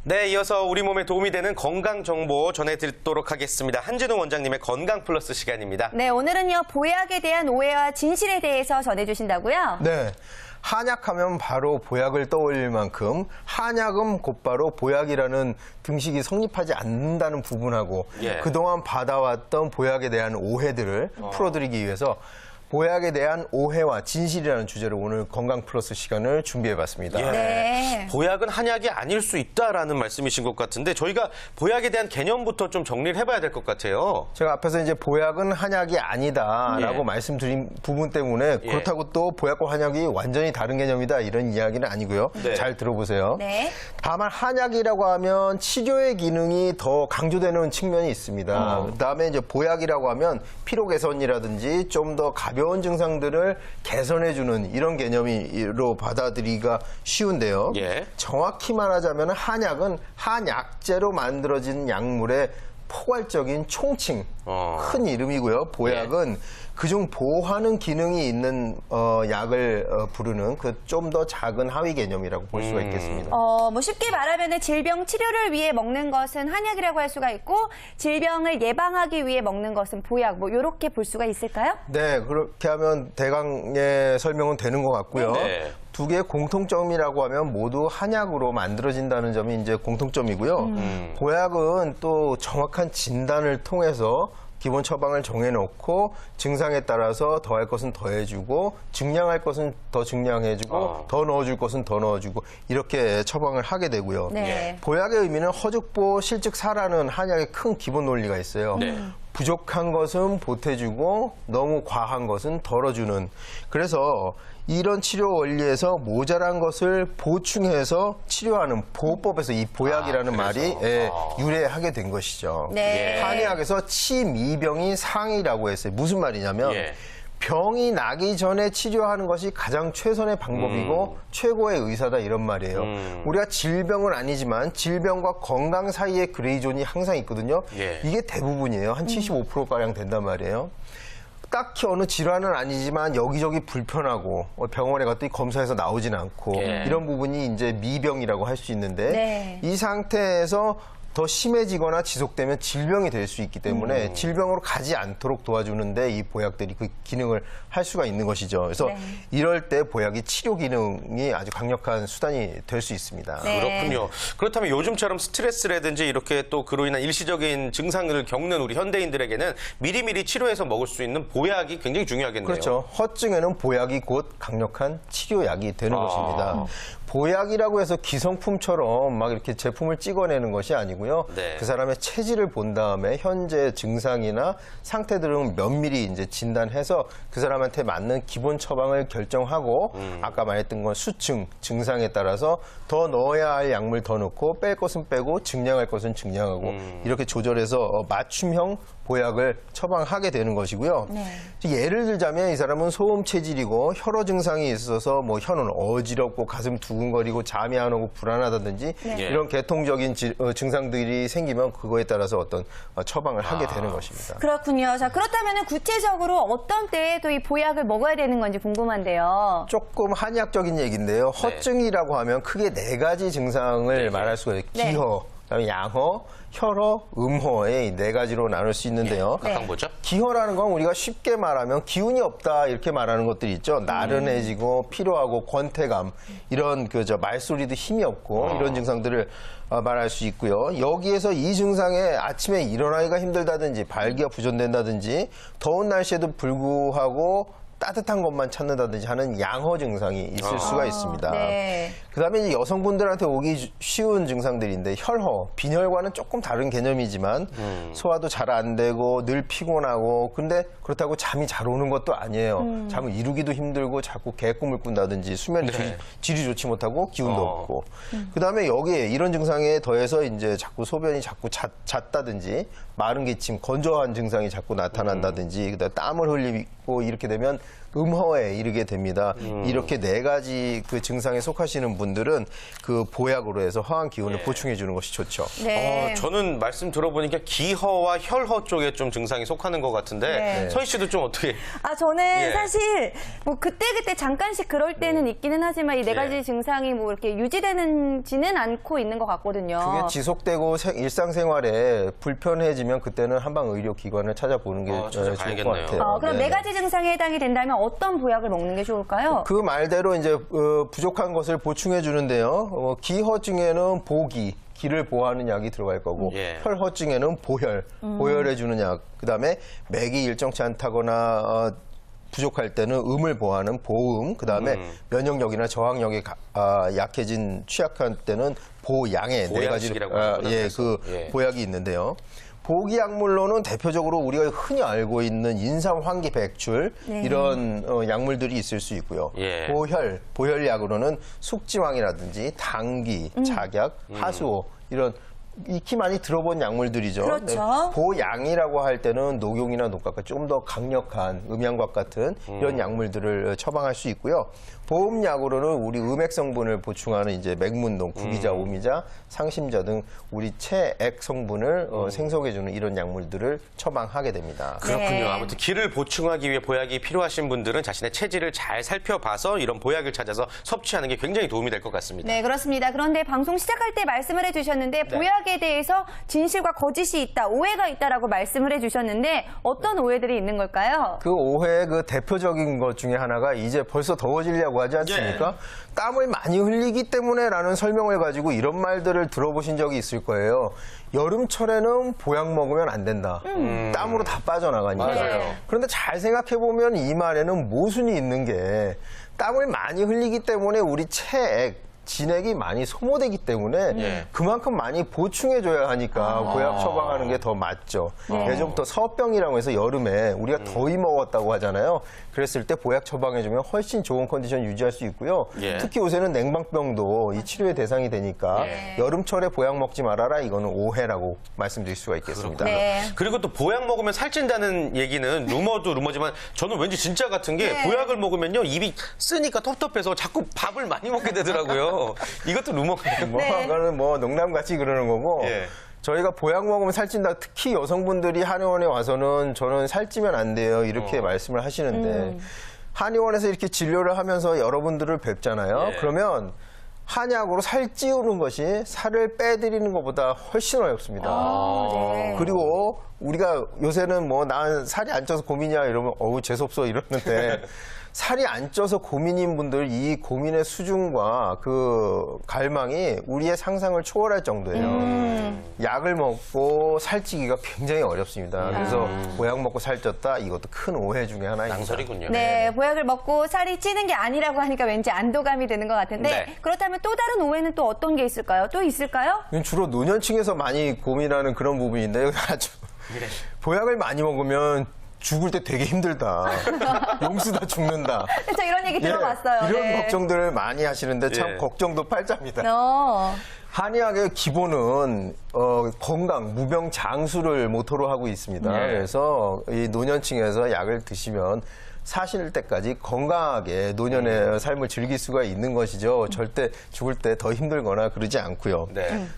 네, 이어서 우리 몸에 도움이 되는 건강 정보 전해드리도록 하겠습니다. 한진웅 원장님의 건강 플러스 시간입니다. 네, 오늘은요, 보약에 대한 오해와 진실에 대해서 전해주신다고요? 네. 한약하면 바로 보약을 떠올릴 만큼 한약은 곧바로 보약이라는 등식이 성립하지 않는다는 부분하고 그동안 받아왔던 보약에 대한 오해들을 풀어드리기 위해서 보약에 대한 오해와 진실이라는 주제로 오늘 건강 플러스 시간을 준비해봤습니다. 예. 네. 보약은 한약이 아닐 수 있다라는 말씀이신 것 같은데 저희가 보약에 대한 개념부터 좀 정리를 해봐야 될 것 같아요. 제가 앞에서 이제 보약은 한약이 아니다라고 말씀드린 부분 때문에 그렇다고 또 보약과 한약이 완전히 다른 개념이다 이런 이야기는 아니고요. 네. 잘 들어보세요. 네. 다만 한약이라고 하면 치료의 기능이 더 강조되는 측면이 있습니다. 그다음에 이제 보약이라고 하면 피로 개선이라든지 좀 더 가벼운 증상들을 개선해주는 이런 개념으로 받아들이기가 쉬운데요. 정확히 말하자면 한약은 한약재로 만들어진 약물의 포괄적인 총칭, 큰 이름이고요. 보약은 그중 보호하는 기능이 있는 약을 부르는 그 좀 더 작은 하위 개념이라고 볼 수가 있겠습니다. 뭐 쉽게 말하면 질병 치료를 위해 먹는 것은 한약이라고 할 수가 있고 질병을 예방하기 위해 먹는 것은 보약, 뭐 이렇게 볼 수가 있을까요? 네, 그렇게 하면 대강의 설명은 되는 것 같고요. 두 개의 공통점이라고 하면 모두 한약으로 만들어진다는 점이 이제 공통점이고요. 보약은 또 정확한 진단을 통해서 기본 처방을 정해놓고 증상에 따라서 더할 것은 더해주고 증량할 것은 더 증량해주고 더 넣어줄 것은 더 넣어주고 이렇게 처방을 하게 되고요. 보약의 의미는 허죽보 실즉사라는 한약의 큰 기본 논리가 있어요. 부족한 것은 보태주고 너무 과한 것은 덜어주는. 그래서 이런 치료 원리에서 모자란 것을 보충해서 치료하는 보호법에서 이 보약이라는 말이 유래하게 된 것이죠. 한의학에서 치미병이 상이라고 했어요. 무슨 말이냐면 병이 나기 전에 치료하는 것이 가장 최선의 방법이고 최고의 의사다 이런 말이에요. 우리가 질병은 아니지만 질병과 건강 사이에 그레이존이 항상 있거든요. 이게 대부분이에요. 한 75%가량 된단 말이에요. 딱히 어느 질환은 아니지만 여기저기 불편하고 병원에 갔더니 검사해서 나오진 않고 이런 부분이 이제 미병이라고 할 수 있는데 이 상태에서 더 심해지거나 지속되면 질병이 될 수 있기 때문에 질병으로 가지 않도록 도와주는데 이 보약들이 그 기능을 할 수가 있는 것이죠. 그래서 이럴 때 보약이 치료 기능이 아주 강력한 수단이 될 수 있습니다. 그렇군요. 그렇다면 요즘처럼 스트레스라든지 이렇게 또 그로 인한 일시적인 증상을 겪는 우리 현대인들에게는 미리미리 치료해서 먹을 수 있는 보약이 굉장히 중요하겠네요. 그렇죠. 허증에는 보약이 곧 강력한 치료약이 되는 것입니다. 보약이라고 해서 기성품처럼 막 이렇게 제품을 찍어내는 것이 아니고요. 그 사람의 체질을 본 다음에 현재 증상이나 상태들은 면밀히 이제 진단해서 그 사람한테 맞는 기본 처방을 결정하고 아까 말했던 건 수증, 증상에 따라서 더 넣어야 할 약물 더 넣고 뺄 것은 빼고 증량할 것은 증량하고 이렇게 조절해서 맞춤형 보약을 처방하게 되는 것이고요. 예를 들자면 이 사람은 소음 체질이고 혈어 증상이 있어서 뭐 혀는 어지럽고 가슴 두근거리고 잠이 안 오고 불안하다든지 이런 계통적인 증상들이 생기면 그거에 따라서 어떤 처방을 하게 되는 것입니다. 그렇군요. 자, 그렇다면 구체적으로 어떤 때에 또 이 보약을 먹어야 되는 건지 궁금한데요. 조금 한의학적인 얘기인데요. 허증이라고 하면 크게 4가지 증상을 말할 수가 있어요. 기허, 그다음에 양허, 혈허, 음허의 4가지로 나눌 수 있는데요. 각각 뭐죠? 기허라는 건 우리가 쉽게 말하면 기운이 없다 이렇게 말하는 것들이 있죠. 나른해지고 피로하고 권태감 이런 말소리도 힘이 없고 이런 증상들을 말할 수 있고요. 여기에서 이 증상에 아침에 일어나기가 힘들다든지 발기가 부전된다든지 더운 날씨에도 불구하고 따뜻한 것만 찾는다든지 하는 양허 증상이 있을 수가 있습니다. 그다음에 이제 여성분들한테 오기 쉬운 증상들인데 혈허, 빈혈과는 조금 다른 개념이지만 소화도 잘 안 되고 늘 피곤하고 근데 그렇다고 잠이 잘 오는 것도 아니에요. 잠을 이루기도 힘들고 자꾸 개꿈을 꾼다든지 수면 질이 좋지 못하고 기운도 없고 그다음에 여기에 이런 증상에 더해서 이제 자꾸 소변이 자꾸 잦다든지 마른 기침, 건조한 증상이 자꾸 나타난다든지 그다음에 땀을 흘리고 이렇게 되면 음허에 이르게 됩니다. 이렇게 4가지 그 증상에 속하시는 분들은 그 보약으로 해서 허한 기운을 보충해 주는 것이 좋죠. 네. 저는 말씀 들어보니까 기허와 혈허 쪽에 좀 증상이 속하는 것 같은데 네. 서희 씨도 좀 어떻게? 저는 예. 사실 뭐 그때그때 잠깐씩 그럴 때는 있기는 하지만 이 4가지 예. 증상이 뭐 이렇게 유지되지는 않고 있는 것 같거든요. 그게 지속되고 일상생활에 불편해지면 그때는 한방 의료기관을 찾아보는 게 좋을 것 찾아가야겠네요. 같아요. 그럼 네. 4가지 증상에 해당이 된다면 어떤 보약을 먹는 게 좋을까요? 그 말대로 이제 부족한 것을 보충해 주는데요. 기허증에는 보기, 기를 보호하는 약이 들어갈 거고 예. 혈허증에는 보혈, 보혈해 주는 약. 그다음에 맥이 일정치 않다거나 부족할 때는 음을 보호하는 보음. 그다음에 면역력이나 저항력이 약해진 취약한 때는 보양의 4가지 보양식이라고 하는구나, 그래서. 예. 보약이 있는데요. 보기약물로는 대표적으로 우리가 흔히 알고 있는 인삼, 황기, 백출 이런 약물들이 있을 수 있고요. 예. 보혈약으로는 숙지황이라든지 당귀, 작약, 하수오 이런 익히 많이 들어본 약물들이죠. 그렇죠. 보양이라고 할 때는 녹용이나 녹각과 좀 더 강력한 음양과 같은 이런 약물들을 처방할 수 있고요. 보음약으로는 우리 음액 성분을 보충하는 이제 맥문동, 구기자, 오미자, 상심자 등 우리 체액 성분을 생성해주는 이런 약물들을 처방하게 됩니다. 그렇군요. 네. 아무튼 기를 보충하기 위해 보약이 필요하신 분들은 자신의 체질을 잘 살펴봐서 이런 보약을 찾아서 섭취하는 게 굉장히 도움이 될 것 같습니다. 네, 그렇습니다. 그런데 방송 시작할 때 말씀을 해주셨는데 보약에 대해서 진실과 거짓이 있다, 오해가 있다라고 말씀을 해주셨는데 어떤 오해들이 있는 걸까요? 그 오해의 그 대표적인 것 중에 하나가 이제 벌써 더워지려고 하지 않습니까? 땀을 많이 흘리기 때문에라는 설명을 가지고 이런 말들을 들어보신 적이 있을 거예요. 여름철에는 보약 먹으면 안 된다. 땀으로 다 빠져나가니까. 맞아요. 그런데 잘 생각해보면 이 말에는 모순이 있는 게 땀을 많이 흘리기 때문에 우리 체액, 진액이 많이 소모되기 때문에 그만큼 많이 보충해줘야 하니까 보약 처방하는 게 더 맞죠. 예전부터 서병이라고 해서 여름에 우리가 더위 먹었다고 하잖아요. 그랬을 때 보약 처방해주면 훨씬 좋은 컨디션 유지할 수 있고요. 특히 요새는 냉방병도 이 치료의 대상이 되니까 여름철에 보약 먹지 말아라. 이거는 오해라고 말씀드릴 수가 있겠습니다. 네. 그리고 또 보약 먹으면 살찐다는 얘기는 루머도 루머지만 저는 왠지 진짜 같은 게 보약을 먹으면요 입이 쓰니까 텁텁해서 자꾸 밥을 많이 먹게 되더라고요. 이것도 루머예요. 그거는 뭐 농담같이 그러는 거고 예. 저희가 보약 먹으면 살찐다. 특히 여성분들이 한의원에 와서는 저는 살찌면 안 돼요. 이렇게 말씀을 하시는데 한의원에서 이렇게 진료를 하면서 여러분들을 뵙잖아요. 그러면 한약으로 살 찌우는 것이 살을 빼드리는 것보다 훨씬 어렵습니다. 네. 그리고 우리가 요새는 뭐 난 살이 안 쪄서 고민이야 이러면 어우 재수없어 이러는데 살이 안 쪄서 고민인 분들 이 고민의 수준과 그 갈망이 우리의 상상을 초월할 정도예요. 약을 먹고 살찌기가 굉장히 어렵습니다. 그래서 보약 먹고 살쪘다 이것도 큰 오해 중에 하나입니다. 낭설이군요. 네, 보약을 먹고 살이 찌는 게 아니라고 하니까 왠지 안도감이 드는 것 같은데 네. 그렇다면 또 다른 오해는 또 어떤 게 있을까요? 또 있을까요? 이건 주로 노년층에서 많이 고민하는 그런 부분인데요. 아주 보약을 많이 먹으면 죽을 때 되게 힘들다. 용수다 죽는다. 저 이런 얘기 들어봤어요. 이런 네. 걱정들을 많이 하시는데 참 걱정도 팔자입니다. 한의학의 기본은 건강, 무병장수를 모토로 하고 있습니다. 그래서 이 노년층에서 약을 드시면 사실 때까지 건강하게 노년의 삶을 즐길 수가 있는 것이죠. 절대 죽을 때 더 힘들거나 그러지 않고요.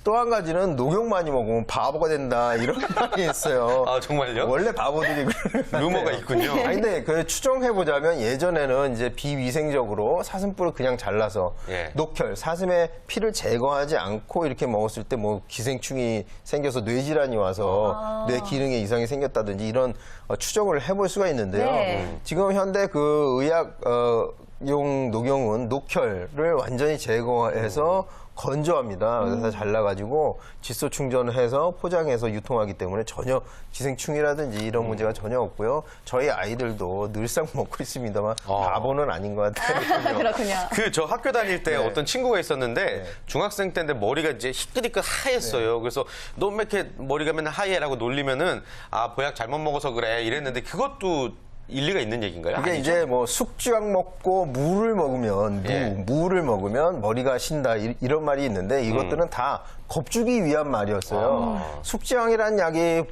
또 한 가지는 녹용 많이 먹으면 바보가 된다 이런 말이 있어요. 아 정말요? 원래 바보들이 그러는 루머가 있군요. 아니, 근데 그 추정해보자면 예전에는 이제 비위생적으로 사슴뿔을 그냥 잘라서 녹혈, 사슴의 피를 제거하지 않고 이렇게 먹었을 때 뭐 기생충이 생겨서 뇌질환이 와서 뇌 기능에 이상이 생겼다든지 이런 추정을 해볼 수가 있는데요. 지금 현대 그 의학용 녹용은 녹혈을 완전히 제거해서 건조합니다. 그래서 잘라가지고 질소 충전해서 포장해서 유통하기 때문에 전혀 기생충이라든지 이런 문제가 전혀 없고요. 저희 아이들도 늘상 먹고 있습니다만 바보는 아닌 것 같아요. 그렇군요. 그 저 학교 다닐 때 어떤 친구가 있었는데 중학생 때인데 머리가 이제 희끗희끗 하얘어요. 그래서 너 왜 이렇게 머리가 맨날 하얘라고 놀리면은 아 보약 잘못 먹어서 그래 이랬는데 그것도 일리가 있는 얘기인가요? 이게 아니죠? 이제 뭐 숙주약 먹고 무를 먹으면 무를 먹으면 머리가 신다 이런 말이 있는데 이것들은 다 겁주기 위한 말이었어요. 숙지황이라는 약이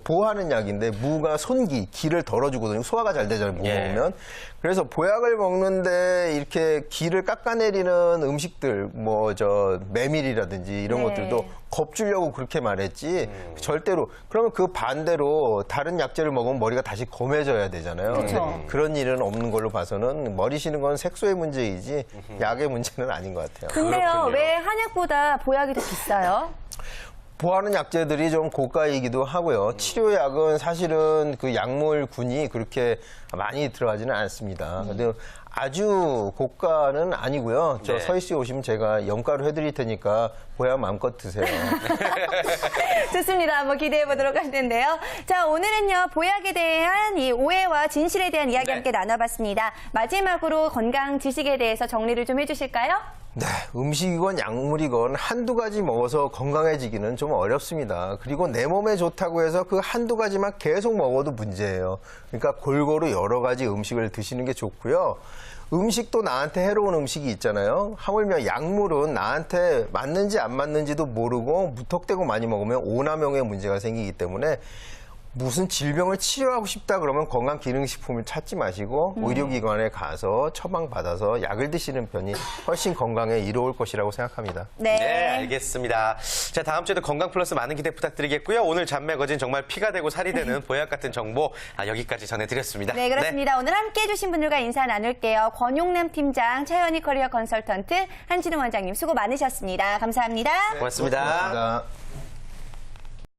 보호하는 약인데 무가 손기, 기를 덜어주거든요. 소화가 잘 되잖아요. 무 먹으면. 그래서 보약을 먹는데 이렇게 기를 깎아내리는 음식들, 메밀이라든지 이런 네. 것들도 겁주려고 그렇게 말했지 절대로. 그러면 그 반대로 다른 약재를 먹으면 머리가 다시 검해져야 되잖아요. 그쵸. 그런 일은 없는 걸로 봐서는 머리 쉬는 건 색소의 문제이지 약의 문제는 아닌 것 같아요. 근데요, 그렇군요. 왜 한약보다 보약이 더 비싸요? 보하는 약재들이 좀 고가이기도 하고요. 치료약은 사실은 그 약물군이 그렇게 많이 들어가지는 않습니다. 근데 아주 고가는 아니고요. 저 네. 서희 씨 오시면 제가 염가로 해드릴 테니까 보약 마음껏 드세요. 좋습니다. 한번 기대해 보도록 할 텐데요. 자, 오늘은요, 보약에 대한 이 오해와 진실에 대한 이야기 함께 나눠봤습니다. 마지막으로 건강 지식에 대해서 정리를 좀 해주실까요? 네, 음식이건 약물이건 한두 가지 먹어서 건강해지기는 좀 어렵습니다. 그리고 내 몸에 좋다고 해서 그 한두 가지만 계속 먹어도 문제예요. 그러니까 골고루 여러 가지 음식을 드시는 게 좋고요. 음식도 나한테 해로운 음식이 있잖아요. 하물며 약물은 나한테 맞는지 안 맞는지도 모르고 무턱대고 많이 먹으면 오남용의 문제가 생기기 때문에 무슨 질병을 치료하고 싶다 그러면 건강기능식품을 찾지 마시고 의료기관에 가서 처방받아서 약을 드시는 편이 훨씬 건강에 이로울 것이라고 생각합니다. 네, 알겠습니다. 자, 다음 주에도 건강 플러스 많은 기대 부탁드리겠고요. 오늘 잠매거진 정말 피가 되고 살이 되는 보약 같은 정보 여기까지 전해드렸습니다. 네, 그렇습니다. 오늘 함께 해주신 분들과 인사 나눌게요. 권용남 팀장, 차현희 커리어 컨설턴트, 한진웅 원장님 수고 많으셨습니다. 감사합니다. 고맙습니다. 고맙습니다.